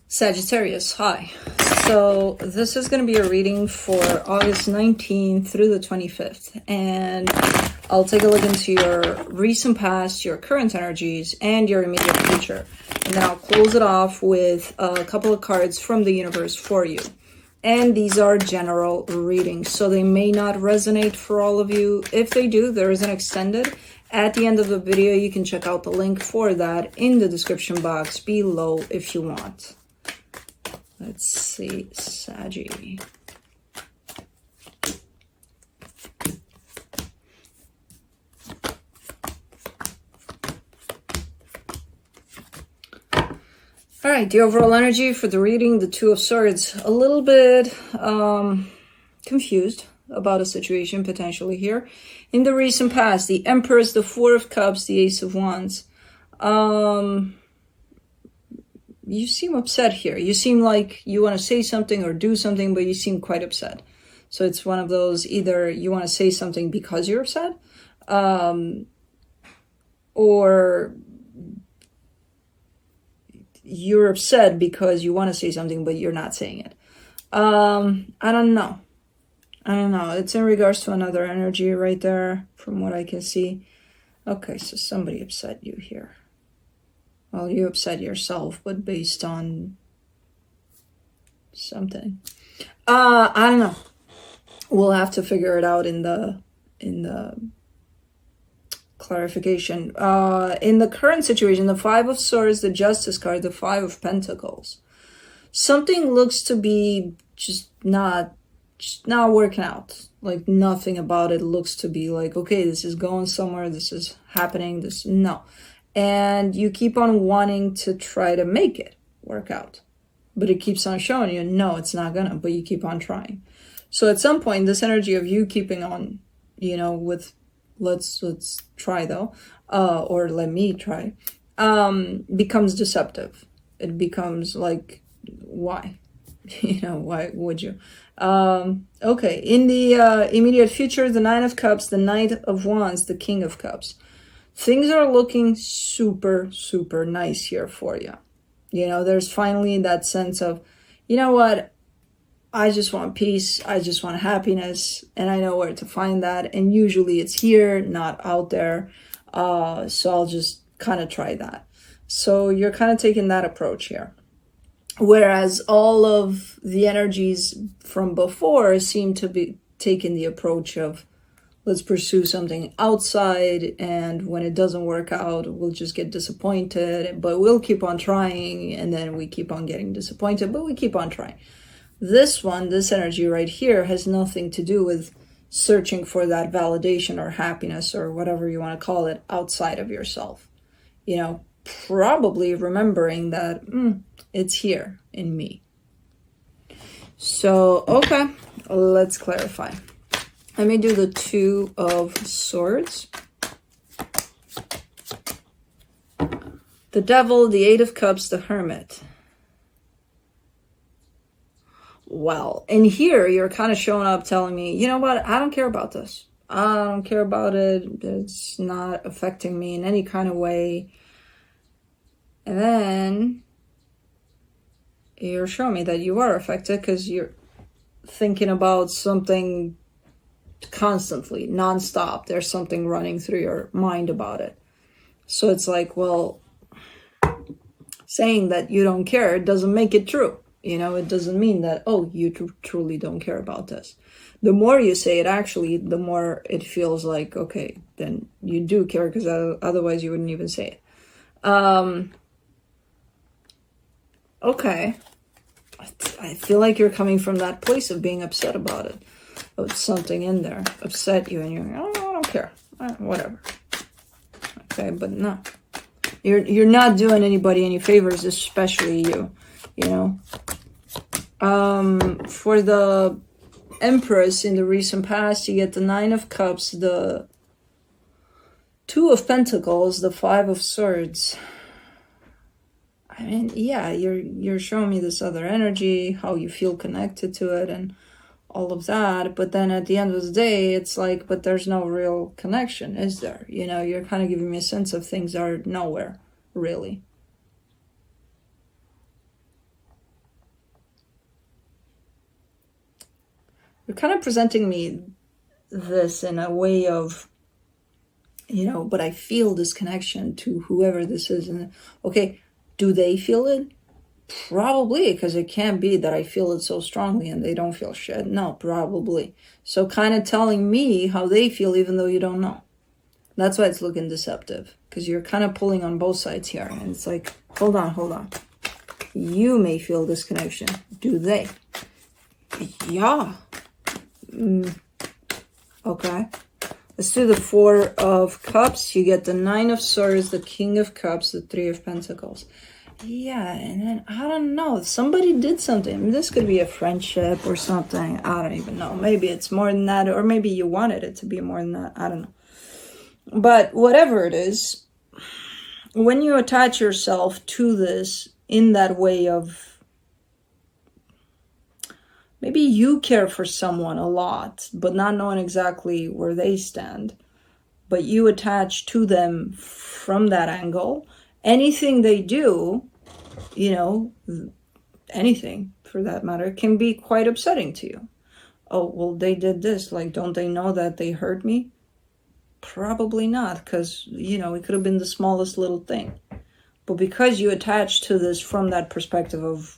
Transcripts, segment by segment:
Sagittarius, hi. So this is going to be a reading for August 19th through the 25th. And I'll take a look into your recent past, your current energies, and your immediate future. And then I'll close it off with a couple of cards from the universe for you. And these are general readings, so they may not resonate for all of you. If they do, there is an extended. At the end of the video, you can check out the link for that in the description box below if you want. Let's see, Saggy. All right, the overall energy for the reading, the Two of Swords, a little bit confused about a situation potentially here. In the recent past, the Empress, the Four of Cups, the Ace of Wands. You seem upset here. You seem like you want to say something or do something, but you seem quite upset. So it's one of those, either you want to say something because you're upset, or you're upset because you want to say something, but you're not saying it. I don't know. It's in regards to another energy right there, from what I can see. Okay, so somebody upset you here. Well, you upset yourself, but based on something. I don't know. We'll have to figure it out in the clarification. In the current situation, the Five of Swords, the Justice card, the Five of Pentacles. Something looks to be just not working out. Like nothing about it looks to be like, okay, this is going somewhere, this is happening, no. And you keep on wanting to try to make it work out. But it keeps on showing you, no, it's not gonna, but you keep on trying. So at some point, this energy of you keeping on, with let's try though, or let me try, becomes deceptive. It becomes like, why? Why would you? Okay, in the immediate future, the Nine of Cups, the Knight of Wands, the King of Cups. Things are looking super, super nice here for you. There's finally that sense of, you know what? I just want peace. I just want happiness. And I know where to find that. And usually it's here, not out there. So I'll just kind of try that. So you're kind of taking that approach here. Whereas all of the energies from before seem to be taking the approach of, let's pursue something outside, and when it doesn't work out, we'll just get disappointed, but we'll keep on trying, and then we keep on getting disappointed, but we keep on trying. This energy right here has nothing to do with searching for that validation or happiness or whatever you want to call it outside of yourself. Probably remembering that it's here in me. So, okay, let's clarify. Let me do the Two of Swords. The Devil, the Eight of Cups, the Hermit. Well, in here, you're kind of showing up telling me, you know what? I don't care about this. I don't care about it. It's not affecting me in any kind of way. And then you're showing me that you are affected because you're thinking about something constantly, nonstop. There's something running through your mind about it. So it's like, well, saying that you don't care doesn't make it true. It doesn't mean that, oh, you truly don't care about this. The more you say it, actually, the more it feels like, okay, then you do care, because otherwise you wouldn't even say it. Okay. I feel like you're coming from that place of being upset about it. Something in there upset you, and you're like, oh, I don't care, whatever. Okay, but no, you're not doing anybody any favors, especially you. For the Empress in the recent past, you get the Nine of Cups, the Two of Pentacles, the Five of Swords. I mean, yeah, you're showing me this other energy, how you feel connected to it, and all of that. But then at the end of the day, it's like, but there's no real connection, is there? You're kind of giving me a sense of things are nowhere, really. you're kind of presenting me this in a way of, but I feel this connection to whoever this is. And okay, do they feel it? Probably, because it can't be that I feel it so strongly and they don't feel shit. No, probably. So kind of telling me how they feel even though you don't know. That's why it's looking deceptive, because you're kind of pulling on both sides here. And it's like, hold on. You may feel this connection. Do they? Yeah. Okay. Let's do the Four of Cups. You get the Nine of Swords, the King of Cups, the Three of Pentacles. Yeah, and then, I don't know. Somebody did something. I mean, this could be a friendship or something. I don't even know. Maybe it's more than that, or maybe you wanted it to be more than that. I don't know. But whatever it is, when you attach yourself to this in that way of, maybe you care for someone a lot, but not knowing exactly where they stand. But you attach to them from that angle. Anything they do, anything for that matter, can be quite upsetting to you. Oh, well, they did this. Like, don't they know that they hurt me? Probably not, because, it could have been the smallest little thing. But because you attach to this from that perspective of,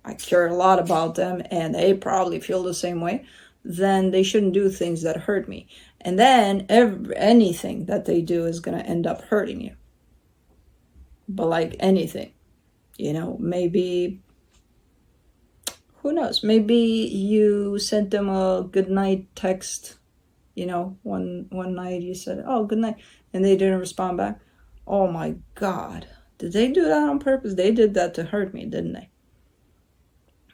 I care a lot about them and they probably feel the same way, then they shouldn't do things that hurt me. And then anything that they do is going to end up hurting you. But like anything, maybe, who knows? Maybe you sent them a good night text, one night you said, oh, good night, and they didn't respond back. Oh my God. Did they do that on purpose? They did that to hurt me, didn't they?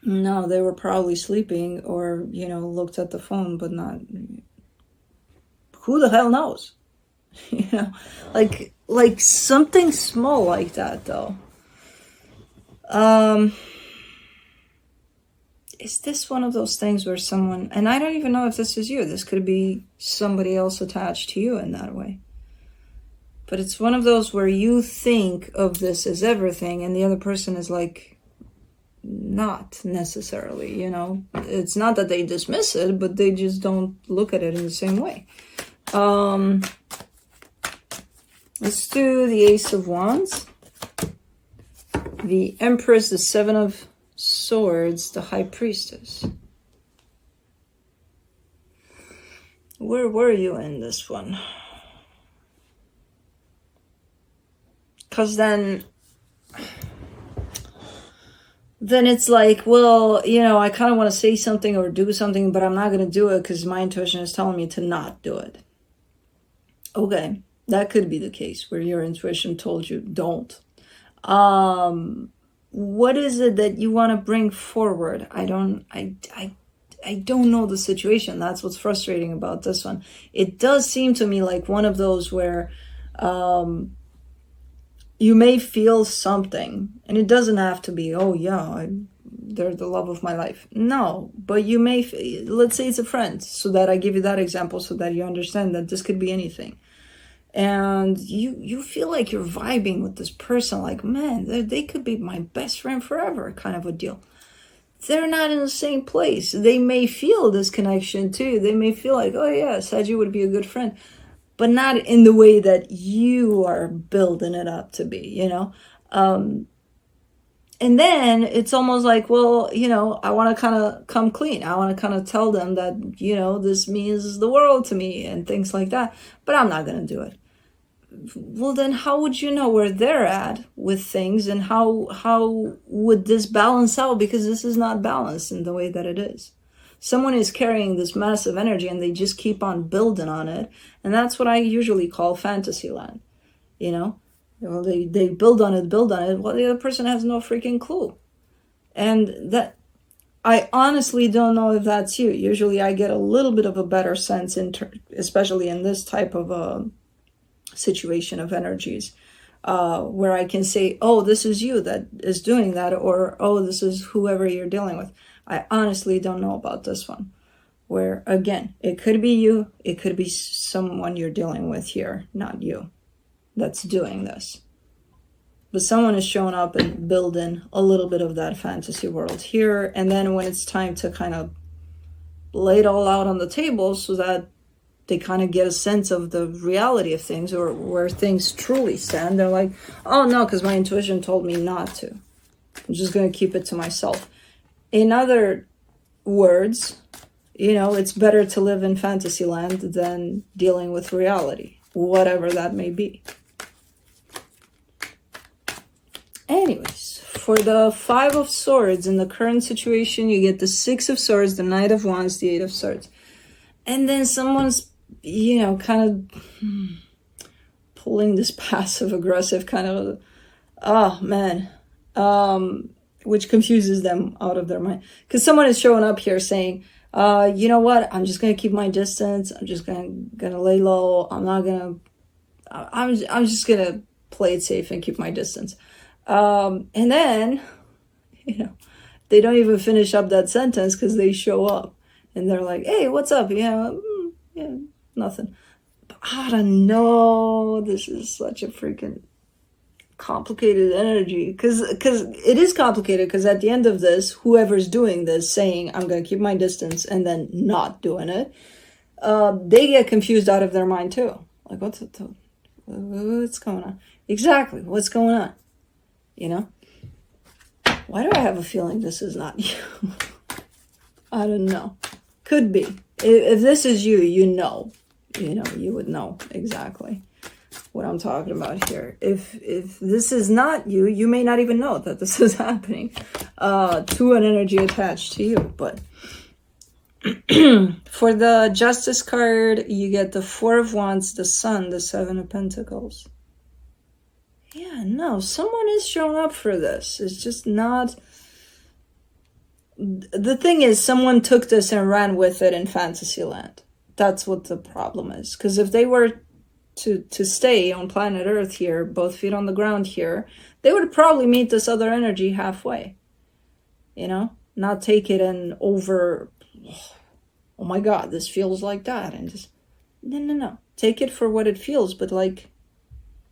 No, they were probably sleeping or, looked at the phone, but not. Who the hell knows? Like something small like that, though. Is this one of those things where someone, and I don't even know if this is you, this could be somebody else attached to you in that way. But it's one of those where you think of this as everything and the other person is like, not necessarily, It's not that they dismiss it, but they just don't look at it in the same way. Let's do the Ace of Wands, the Empress, the Seven of Swords, the High Priestess. Where were you in this one? Because then it's like, well, I kind of want to say something or do something, but I'm not going to do it because my intuition is telling me to not do it. Okay, that could be the case where your intuition told you don't. What is it that you want to bring forward? I don't know the situation. That's what's frustrating about this one. It does seem to me like one of those where you may feel something, and it doesn't have to be, oh yeah, they're the love of my life. No, but you may, let's say it's a friend, so that I give you that example so that you understand that this could be anything. And you feel like you're vibing with this person, like, man, they could be my best friend forever, kind of a deal. They're not in the same place. They may feel this connection too. They may feel like, oh yeah, Sagi would be a good friend, but not in the way that you are building it up to be, And then it's almost like, well, I want to kind of come clean. I want to kind of tell them that, this means the world to me and things like that, but I'm not going to do it. Well, then how would you know where they're at with things, and how would this balance out? Because this is not balanced in the way that it is. Someone is carrying this massive energy and they just keep on building on it. And that's what I usually call fantasy land, Well, they build on it. Well, the other person has no freaking clue. And that, I honestly don't know if that's you. Usually I get a little bit of a better sense, especially in this type of a situation of energies, where I can say, oh, this is you that is doing that, or, oh, this is whoever you're dealing with. I honestly don't know about this one. Where, again, it could be you. It could be someone you're dealing with here, not you, that's doing this. But someone is showing up and building a little bit of that fantasy world here. And then when it's time to kind of lay it all out on the table so that they kind of get a sense of the reality of things, or where things truly stand. They're like, oh no, because my intuition told me not to. I'm just going to keep it to myself. In other words, it's better to live in fantasy land than dealing with reality, whatever that may be. Anyways, for the Five of Swords, in the current situation, you get the Six of Swords, the Knight of Wands, the Eight of Swords. And then someone's, kind of pulling this passive-aggressive kind of, oh, man, which confuses them out of their mind. Because someone is showing up here saying, you know what, I'm just going to keep my distance. I'm just going to lay low. I'm just going to play it safe and keep my distance. And then, they don't even finish up that sentence because they show up and they're like, hey, what's up? Yeah, nothing. But I don't know. This is such a freaking complicated energy, because it is complicated, because at the end of this, whoever's doing this, saying, I'm going to keep my distance and then not doing it, they get confused out of their mind too. Like, what's going on? Exactly. What's going on? Why do I have a feeling this is not you? I don't know. Could be. If this is you, you would know exactly what I'm talking about here. If this is not you, you may not even know that this is happening to an energy attached to you. But for the Justice card, you get the Four of Wands, the Sun, the Seven of Pentacles. Yeah, no, someone is showing up for this. It's just not... The thing is, someone took this and ran with it in Fantasyland. That's what the problem is. Because if they were to stay on planet Earth here, both feet on the ground here, they would probably meet this other energy halfway. Not take it and over... Oh my God, this feels like that. And just... No. Take it for what it feels, but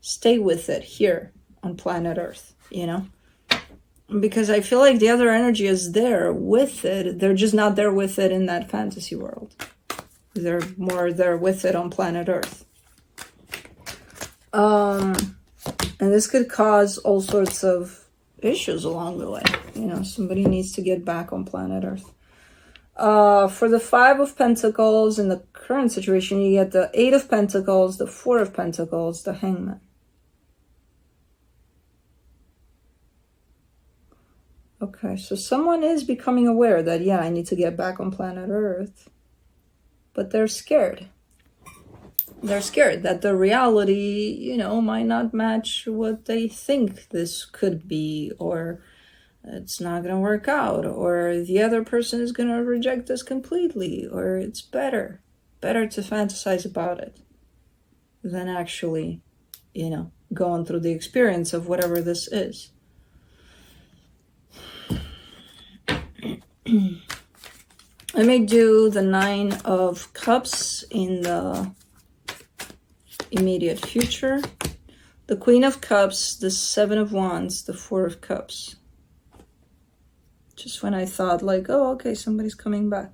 stay with it here on planet Earth, because I feel like the other energy is there with it. They're just not there with it in that fantasy world. They're more there with it on planet Earth. And this could cause all sorts of issues along the way. Somebody needs to get back on planet Earth. For the Five of Pentacles, in the current situation, you get the Eight of Pentacles, the Four of Pentacles, the Hangman. Okay, so someone is becoming aware that, yeah, I need to get back on planet Earth. But they're scared. They're scared that the reality, might not match what they think this could be, or it's not going to work out, or the other person is going to reject this completely, or it's better to fantasize about it than actually, going through the experience of whatever this is. I may do the Nine of Cups in the immediate future, the Queen of Cups, the Seven of Wands, the Four of Cups. Just when I thought oh, okay, somebody's coming back.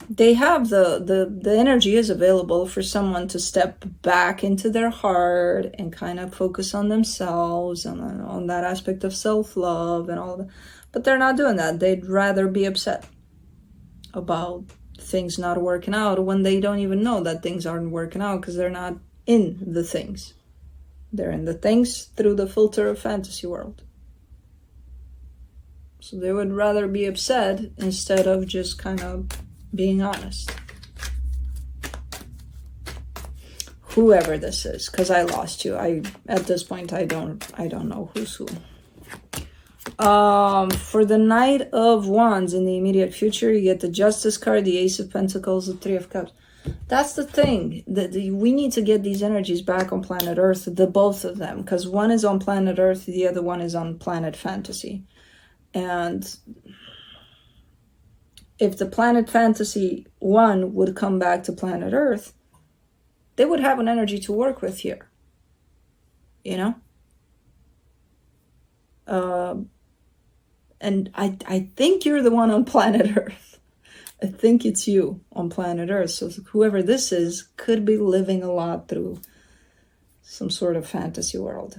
They have the energy is available for someone to step back into their heart and kind of focus on themselves and on that aspect of self-love and all that. But they're not doing that. They'd rather be upset about things not working out when they don't even know that things aren't working out, because they're not in the things. They're in the things through the filter of fantasy world. So they would rather be upset instead of just kind of being honest. Whoever this is, because I lost you. At this point I don't know who's who. For the Knight of Wands in the immediate future, you get the Justice card, the Ace of Pentacles, the Three of Cups. That's the thing. We need to get these energies back on planet Earth, the both of them, because one is on planet Earth, the other one is on planet Fantasy. And if the planet Fantasy one would come back to planet Earth, they would have an energy to work with here. And I think you're the one on planet Earth. I think it's you on planet Earth. So whoever this is could be living a lot through some sort of fantasy world.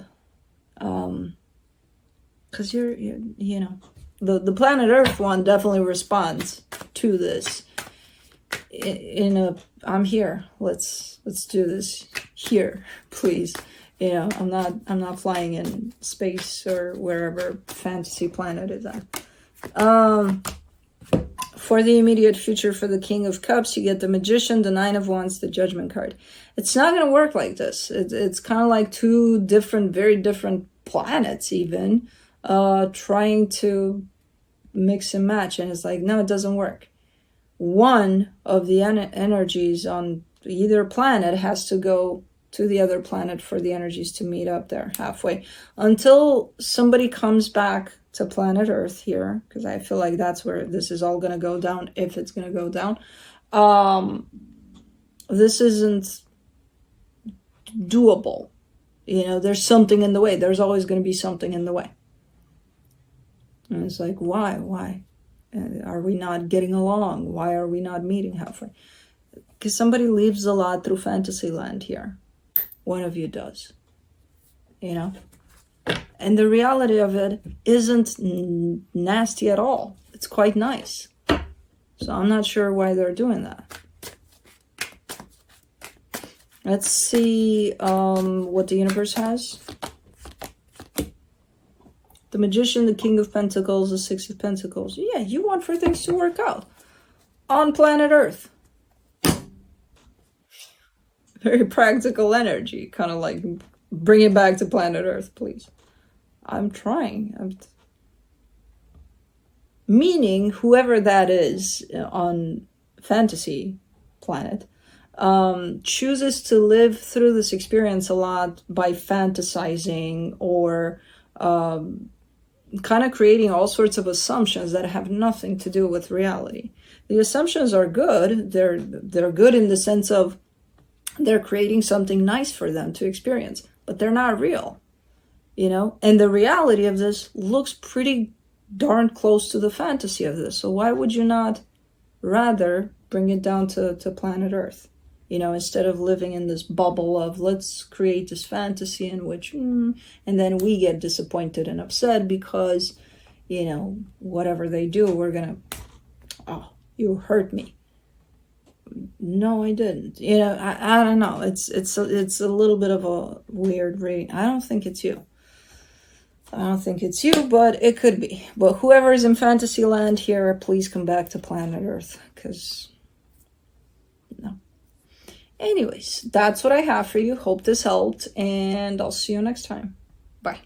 Because you know, the planet Earth one definitely responds to this in a, I'm here, let's do this here, please. You know, I'm not flying in space or wherever fantasy planet is at. For the immediate future, for the King of Cups, you get the Magician, the Nine of Wands, the Judgment card. It's not going to work like this. It's kind of like two different, very different planets even, trying to mix and match. And it's like, no, it doesn't work. One of the energies on either planet has to go to the other planet for the energies to meet up there halfway. Until somebody comes back to planet Earth here, because I feel like that's where this is all going to go down, if it's going to go down. This isn't doable. You know, there's something in the way. There's always going to be something in the way. And it's like, why? Are we not getting along? Why are we not meeting halfway? Because somebody lives a lot through fantasy land here. One of you does. You know? And the reality of it isn't nasty at all. It's quite nice. So I'm not sure why they're doing that. Let's see what the universe has. The Magician, the King of Pentacles, the Six of Pentacles. Yeah, you want for things to work out. On planet Earth. Very practical energy. Kind of like, bring it back to planet Earth, please. I'm trying. Meaning, whoever that is on fantasy planet chooses to live through this experience a lot by fantasizing or kind of creating all sorts of assumptions that have nothing to do with reality. The assumptions are good. They're good in the sense of they're creating something nice for them to experience, but they're not real. You know, and the reality of this looks pretty darn close to the fantasy of this. So why would you not rather bring it down to planet Earth? You know, instead of living in this bubble of let's create this fantasy in which, and then we get disappointed and upset because, you know, whatever they do, we're going to, oh, you hurt me. No, I didn't. You know, I don't know. It's a little bit of a weird reading. I don't think it's you. I don't think it's you, but it could be. But whoever is in fantasy land here, please come back to planet Earth, because, no. Anyways, that's what I have for you. Hope this helped, and I'll see you next time. Bye.